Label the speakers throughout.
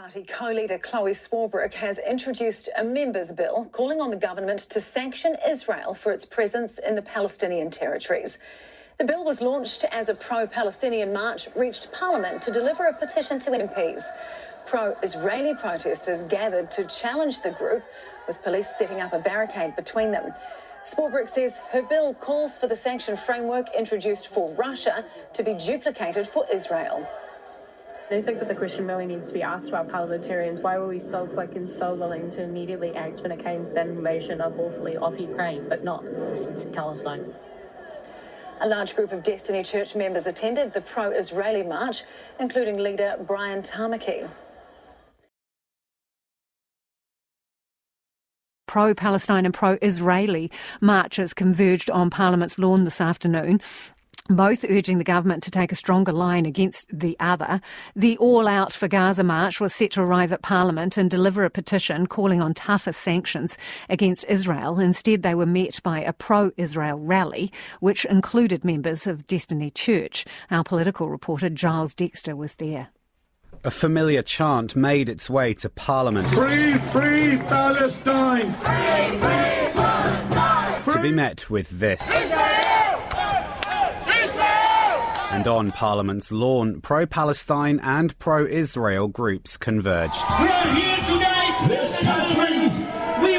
Speaker 1: Party co-leader Chloe Swarbrick has introduced a members' bill calling on the government to sanction Israel for its presence in the Palestinian territories. The bill was launched as a pro-Palestinian march reached Parliament to deliver a petition to MPs. Pro-Israeli protesters gathered to challenge the group, with police setting up a barricade between them. Swarbrick says her bill calls for the sanction framework introduced for Russia to be duplicated for Israel.
Speaker 2: I think that the question really needs to be asked to our parliamentarians: why were we so quick and so willing to immediately act when it came to that invasion unlawfully of Ukraine, but not since Palestine?
Speaker 1: A large group of Destiny Church members attended the pro-Israeli march, including leader Brian Tamaki.
Speaker 3: Pro-Palestine and pro-Israeli marchers converged on Parliament's lawn this afternoon, both urging the government to take a stronger line against the other. The All Out for Gaza march was set to arrive at Parliament and deliver a petition calling on tougher sanctions against Israel. Instead, they were met by a pro-Israel rally, which included members of Destiny Church. Our political reporter Giles Dexter was there.
Speaker 4: A familiar chant made its way to Parliament.
Speaker 5: Free, free Palestine!
Speaker 1: Free, free Palestine!
Speaker 4: To be met with this. And on Parliament's lawn, pro-Palestine and pro-Israel groups converged.
Speaker 5: We are here tonight.
Speaker 6: This country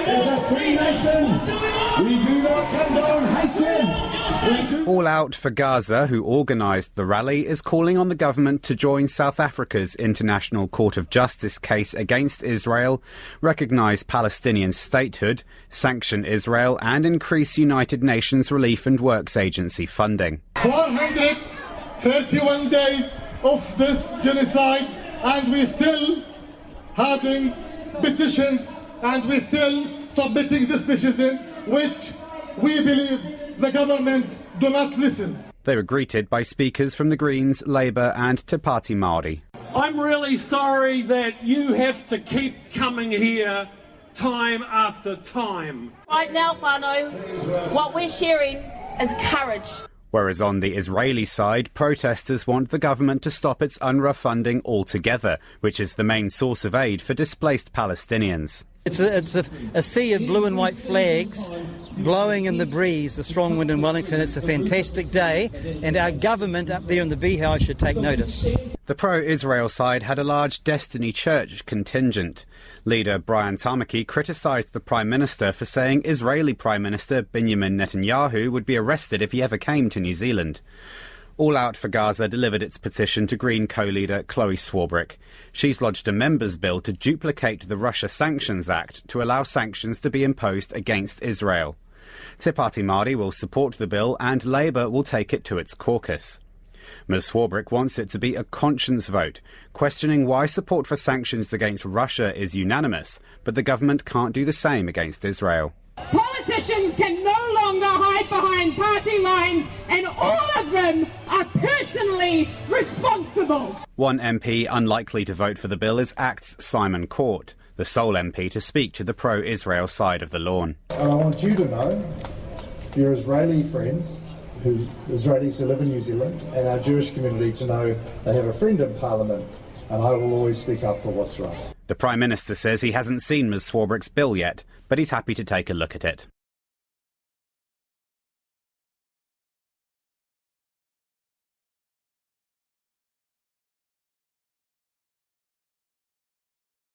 Speaker 6: is a free nation. We do not condone hatred.
Speaker 4: All Out for Gaza, who organised the rally, is calling on the government to join South Africa's International Court of Justice case against Israel, recognise Palestinian statehood, sanction Israel and increase United Nations Relief and Works Agency funding.
Speaker 5: 431 days of this genocide, and we're still having petitions, and we're still submitting this petition, which we believe the government do not listen.
Speaker 4: They were greeted by speakers from the Greens, Labour and TV3 Māori.
Speaker 7: I'm really sorry that you have to keep coming here time after time.
Speaker 8: Right now, whānau, what we're sharing is courage.
Speaker 4: Whereas on the Israeli side, protesters want the government to stop its UNRWA funding altogether, which is the main source of aid for displaced Palestinians.
Speaker 9: It's a sea of blue and white flags blowing in the breeze, the strong wind in Wellington. It's a fantastic day, and our government up there in the Beehouse should take notice.
Speaker 4: The pro-Israel side had a large Destiny Church contingent. Leader Brian Tamaki criticised the Prime Minister for saying Israeli Prime Minister Benjamin Netanyahu would be arrested if he ever came to New Zealand. All Out for Gaza delivered its petition to Green co-leader Chloe Swarbrick. She's lodged a members' bill to duplicate the Russia Sanctions Act to allow sanctions to be imposed against Israel. TV3 Māori will support the bill and Labour will take it to its caucus. Ms Swarbrick wants it to be a conscience vote, questioning why support for sanctions against Russia is unanimous, but the government can't do the same against Israel.
Speaker 10: Politicians can no longer hide behind party lines, and all of them are personally responsible.
Speaker 4: One MP unlikely to vote for the bill is ACT's Simon Court, the sole MP to speak to the pro-Israel side of the lawn.
Speaker 11: And I want you to know, your Israeli friends, Israelis who live in New Zealand, and our Jewish community to know they have a friend in Parliament, and I will always speak up for what's right.
Speaker 4: The Prime Minister says he hasn't seen Ms Swarbrick's bill yet, but he's happy to take a look at it.